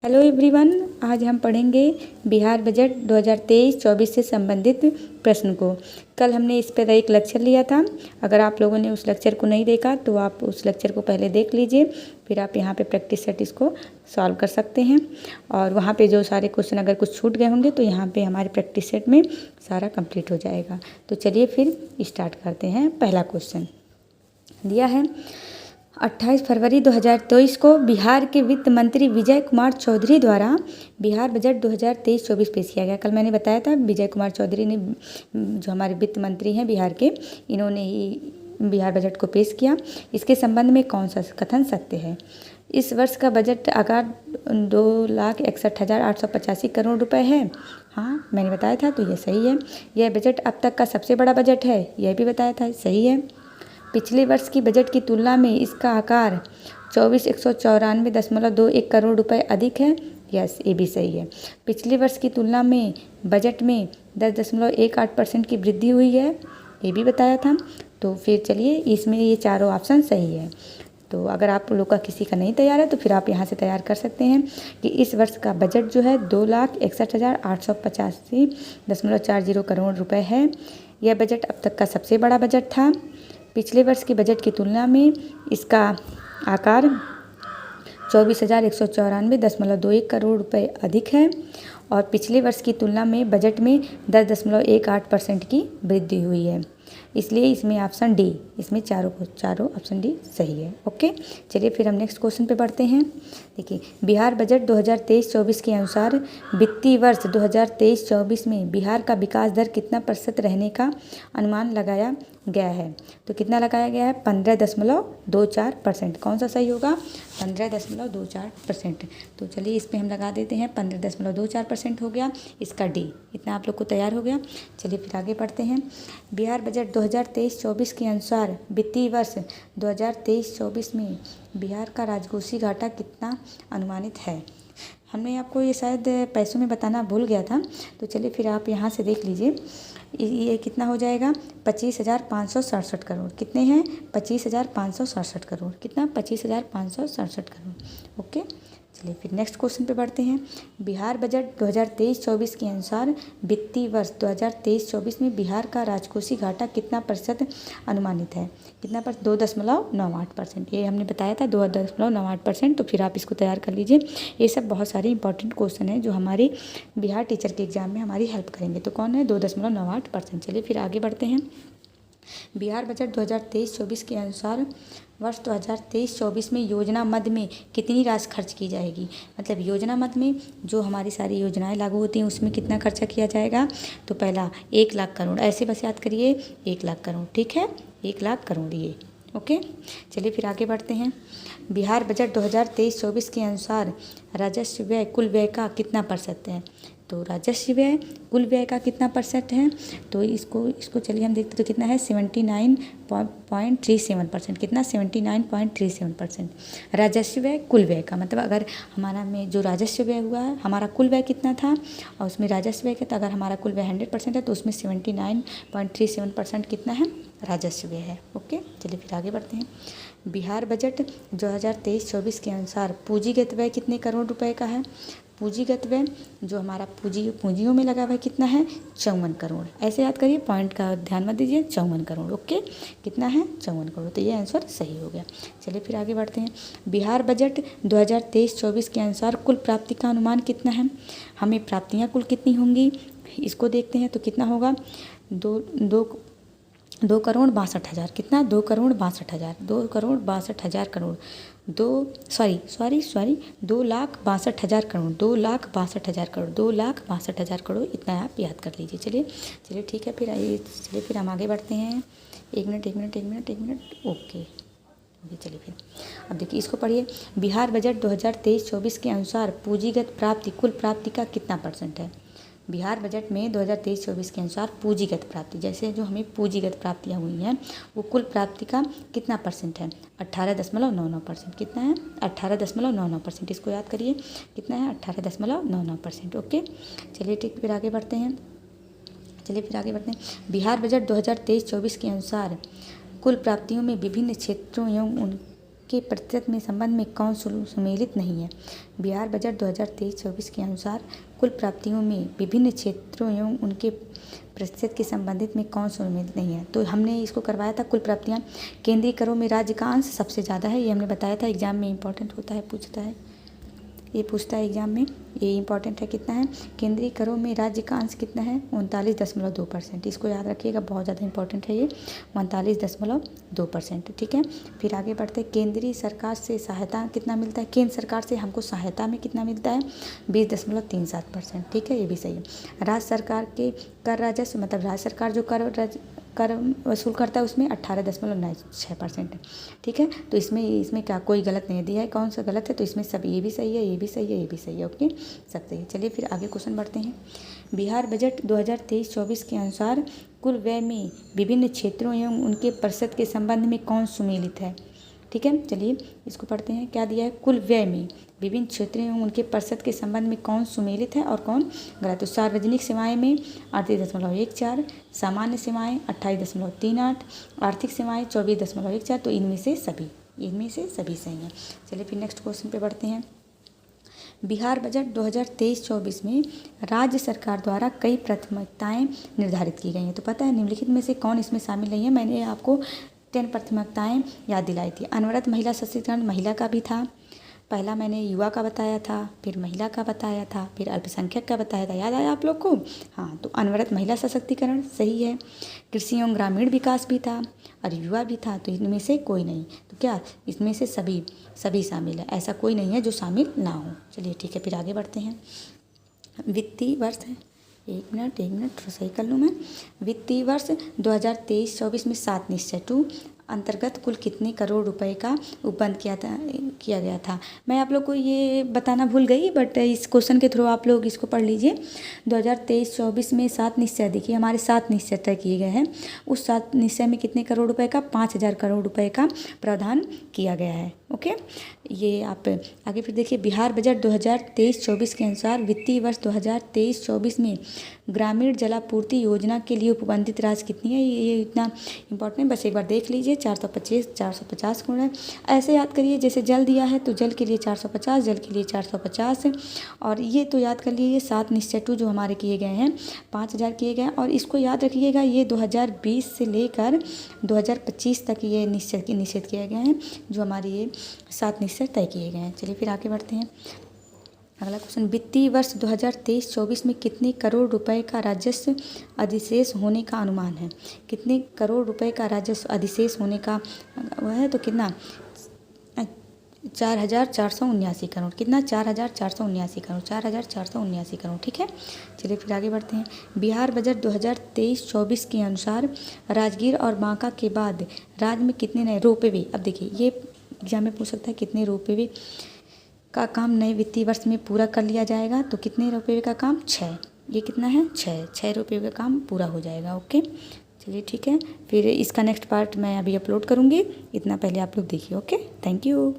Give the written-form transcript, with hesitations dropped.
Hello everyone, आज हम पढ़ेंगे बिहार बजट 2023-24 से संबंधित प्रश्न को। कल हमने इस पर एक लेक्चर लिया था। अगर आप लोगों ने उस लेक्चर को नहीं देखा तो आप उस लेक्चर को पहले देख लीजिए, फिर आप यहाँ पे प्रैक्टिस सेट इसको सॉल्व कर सकते हैं। और वहाँ पे जो सारे क्वेश्चन अगर कुछ छूट गए होंगे तो यहाँ पे हमारे प्रैक्टिस सेट में सारा कंप्लीट हो जाएगा। तो चलिए फिर स्टार्ट करते हैं। पहला क्वेश्चन दिया है, 28 फरवरी 2023 को बिहार के वित्त मंत्री विजय कुमार चौधरी द्वारा बिहार बजट 2023-24 पेश किया गया। कल मैंने बताया था विजय कुमार चौधरी ने, जो हमारे वित्त मंत्री हैं बिहार के, इन्होंने ही बिहार बजट को पेश किया। इसके संबंध में कौन सा कथन सत्य है? इस वर्ष का बजट आकार 2,61,885 करोड़ रुपए है। हाँ, मैंने बताया था, तो यह सही है। यह बजट अब तक का सबसे बड़ा बजट है, यह भी बताया था, सही है। पिछले वर्ष की बजट की तुलना में इसका आकार 24,194.21 करोड़ रुपए अधिक है। यस, ये भी सही है। पिछले वर्ष की तुलना में बजट में 10.18% की वृद्धि हुई है, ये भी बताया था। तो फिर चलिए, इसमें ये चारों ऑप्शन सही है। तो अगर आप लोग का किसी का नहीं तैयार है तो फिर आप यहाँ से तैयार कर सकते हैं कि इस वर्ष का बजट जो है 2,61,885.40 करोड़ रुपए है। यह बजट अब तक का सबसे बड़ा बजट था। पिछले वर्ष की बजट की तुलना में इसका आकार 24,194.21 करोड़ रुपए अधिक है। और पिछले वर्ष की तुलना में बजट में 10.18% की वृद्धि हुई है। इसलिए इसमें ऑप्शन डी, इसमें चारों ऑप्शन डी सही है। ओके, चलिए फिर हम नेक्स्ट क्वेश्चन पे बढ़ते हैं। देखिए, बिहार बजट 2023-24 के अनुसार वित्तीय वर्ष 2023-24 में बिहार का विकास दर कितना प्रतिशत रहने का अनुमान लगाया गया है? तो कितना लगाया गया है? 15.24%। कौन सा सही होगा? 15.24%। तो चलिए इस पर हम लगा देते हैं, 15.24% हो गया, इसका डी। इतना आप लोग को तैयार हो गया। चलिए फिर आगे बढ़ते हैं। बिहार बजट 2023-24 के अनुसार वित्तीय वर्ष 2023-24 में बिहार का राजकोषीय घाटा कितना अनुमानित है? हमने आपको ये शायद पैसों में बताना भूल गया था, तो चलिए फिर आप यहाँ से देख लीजिए। ये कितना हो जाएगा? 25,567 करोड़। कितने हैं? 25,567 करोड़। कितना? 25,567 करोड़। ओके, चलिए फिर नेक्स्ट क्वेश्चन पे बढ़ते हैं। बिहार बजट 2023-24 के अनुसार वित्तीय वर्ष 2023-24 में बिहार का राजकोषीय घाटा कितना प्रतिशत अनुमानित है? कितना पर? 2.98%। ये हमने बताया था 2.98%। तो फिर आप इसको तैयार कर लीजिए। ये सब बहुत सारे इंपॉर्टेंट क्वेश्चन हैं जो हमारे बिहार टीचर के एग्जाम में हमारी हेल्प करेंगे। तो कौन है? 2.98%। चलिए फिर आगे बढ़ते हैं। बिहार बजट 2023-24 के अनुसार वर्ष 2023-24 में योजना मद में कितनी राशि खर्च की जाएगी? मतलब योजना मद में जो हमारी सारी योजनाएं लागू होती हैं उसमें कितना खर्चा किया जाएगा? तो पहला 1 लाख करोड़, ऐसे बस याद करिए, 1 लाख करोड़। ठीक है, 1 लाख करोड़ ये। ओके, चलिए फिर आगे बढ़ते हैं। बिहार बजट 2023-24 के अनुसार राजस्व व्यय कुल व्यय का कितना प्रतिशत है? तो राजस्व व्यय कुल व्यय का कितना प्रतिशत है? तो इसको चलिए हम देखते तो कितना है? 79.37%। कितना? 79.37% राजस्व व्यय कुल व्यय का। मतलब अगर हमारा में जो राजस्व व्यय हुआ है, हमारा कुल व्यय कितना था और उसमें राजस्व व्यय का, तो अगर हमारा कुल व्यय 100% है तो उसमें 79.37% कितना है? राजस्व व्यय है। ओके, चलिए फिर आगे बढ़ते हैं। बिहार बजट 2023-24 के अनुसार पूंजीगत व्यय कितने करोड़ रुपए का है? पूंजीगत व्यय जो हमारा पूंजियों में लगा हुआ है कितना है? 54 करोड़। ऐसे याद करिए, पॉइंट का ध्यान मत दीजिए। 54 करोड़। ओके, कितना है? 54 करोड़। तो ये आंसर सही हो गया। चलिए फिर आगे बढ़ते हैं। बिहार बजट 2023-24 के अनुसार कुल प्राप्ति का अनुमान कितना है? हमें प्राप्तियाँ कुल कितनी होंगी इसको देखते हैं। तो कितना होगा? 2,62,हज़ार। कितना? 2,62,000। 2,62,000 करोड़। 2,62,000 करोड़। 2,62,000 करोड़। 2,62,000 करोड़। इतना आप याद कर लीजिए। चलिए ठीक है। चलिए फिर हम आगे बढ़ते हैं। एक मिनट। ओके, चलिए फिर अब देखिए, इसको पढ़िए। बिहार बजट 2023-24 के अनुसार पूंजीगत प्राप्ति कुल प्राप्ति का कितना % है? बिहार बजट में 2023-24 के अनुसार पूंजीगत प्राप्ति, जैसे जो हमें पूंजीगत प्राप्तियाँ हुई हैं, वो कुल प्राप्ति का कितना % है? 18.99%। कितना है? 18.99%। इसको याद करिए, कितना है? 18.99%। ओके, चलिए ठीक, फिर आगे बढ़ते हैं। बिहार बजट 2023-24 के अनुसार कुल प्राप्तियों में विभिन्न क्षेत्रों एवं के प्रतिशत में संबंध में कौन सुमेलित नहीं है। बिहार बजट 2023-24 के अनुसार कुल प्राप्तियों में विभिन्न क्षेत्रों एवं उनके प्रतिशत के संबंधित में कौन सुमेलित नहीं है। तो हमने इसको करवाया था कुल प्राप्तियाँ। केंद्रीय करों में राज्य का अंश सबसे ज़्यादा है, ये हमने बताया था, एग्जाम में इंपॉर्टेंट होता है, पूछता है, ये पूछता है एग्जाम में, ये इंपॉर्टेंट है। कितना है केंद्रीय करों में राज्य का अंश कितना है 39.2%। इसको याद रखिएगा, बहुत ज़्यादा इंपॉर्टेंट है ये, 39.2%। ठीक है, फिर आगे बढ़ते हैं। केंद्रीय सरकार से सहायता कितना मिलता है, केंद्र सरकार से हमको सहायता में कितना मिलता है 20.37%। ठीक है, ये भी सही है। राज्य सरकार के कर राजस्व, मतलब राज्य सरकार जो कर वसूल करता है उसमें 18.96% है। ठीक है, तो इसमें क्या कोई गलत नहीं दिया है, कौन सा गलत है, तो इसमें सब ये भी सही है, ये भी सही है, ये भी सही है। ओके, सब सही है। चलिए फिर आगे क्वेश्चन बढ़ते हैं। बिहार बजट 2023-24 के अनुसार कुल व्यय में विभिन्न क्षेत्रों एवं उनके प्रतिशत के संबंध में कौन सुमेलित है। ठीक है, चलिए इसको पढ़ते हैं। क्या दिया है, कुल व्यय में विभिन्न क्षेत्रों एवं उनके प्रतिशत के संबंध में कौन सुमेलित है और कौन गलत। तो सार्वजनिक सेवाएं में 38.14, सामान्य सेवाएं 28.38, आर्थिक सेवाएं 24.14। तो इनमें से सभी सही हैं। चलिए फिर नेक्स्ट क्वेश्चन पे बढ़ते हैं। बिहार बजट 2023-24 में राज्य सरकार द्वारा कई प्राथमिकताएं निर्धारित की गई हैं। तो पता है निम्नलिखित में से कौन इसमें शामिल नहीं है। मैंने आपको 10 प्राथमिकताएं याद दिलाई थी। अनवरत महिला सशक्तिकरण, महिला का भी था, पहला मैंने युवा का बताया था, फिर महिला का बताया था, फिर अल्पसंख्यक का बताया था। याद आया आप लोग को। हाँ, तो अनवरत महिला सशक्तिकरण सही है। कृषि एवं ग्रामीण विकास भी था और युवा भी था, तो इनमें से कोई नहीं। तो क्या इसमें से सभी शामिल है, ऐसा कोई नहीं है जो शामिल ना हो। चलिए ठीक है, फिर आगे बढ़ते हैं। वित्तीय वर्ष है, एक मिनट थोड़ा सही कर लूँ मैं। वित्तीय वर्ष 2023-24 में 7 निश्चय 2 अंतर्गत कुल कितने करोड़ रुपए का उपबंध किया गया था। मैं आप लोग को ये बताना भूल गई, बट इस क्वेश्चन के थ्रू आप लोग इसको पढ़ लीजिए। 2023-24 में 7 निश्चय, देखिए हमारे 7 निश्चय तय किए गए हैं। उस 7 निश्चय में कितने करोड़ रुपए का 5,000 करोड़ रुपए का प्रावधान किया गया है। ओके, ये आप आगे फिर देखिए। बिहार बजट 2023-24 के अनुसार वित्तीय वर्ष 2023-24 में ग्रामीण जलापूर्ति योजना के लिए उपबंधित राशि कितनी है। ये इतना इंपॉर्टेंट है, बस एक बार देख लीजिए। 450 करोड़ है। ऐसे याद करिए, जैसे जल दिया है तो जल के लिए 450, जल के लिए 450, और ये तो याद कर लीजिए 7 निश्चय 2 जो हमारे किए गए हैं 5,000 किए गए हैं। और इसको याद रखिएगा, ये 2020 से लेकर 2025 तक ये निश्चित किए गए हैं, जो हमारे ये 7 निश्चय तय किए गए हैं। चलिए फिर आगे बढ़ते हैं। अगला क्वेश्चन, वित्तीय वर्ष 2023-24 में कितने करोड़ रुपए का राजस्व अधिशेष होने का अनुमान है। कितने करोड़ रुपए का राजस्व अधिशेष होने का वह है, तो कितना 4,479 करोड़। कितना 4,479 करोड़, 4,479 करोड़। ठीक है, चलिए फिर आगे बढ़ते हैं। बिहार बजट 2023-24 के अनुसार राजगीर और बांका के बाद राज्य में कितने नए रोपवे। अब देखिए ये एग्जाम में पूछ सकता है, कितने रोपवे का काम नए वित्तीय वर्ष में पूरा कर लिया जाएगा। तो कितने रोपवे का काम 6, ये कितना है 6 रोपवे का काम पूरा हो जाएगा। ओके, चलिए ठीक है, फिर इसका नेक्स्ट पार्ट मैं अभी अपलोड करूँगी। इतना पहले आप लोग देखिए। Okay, thank you.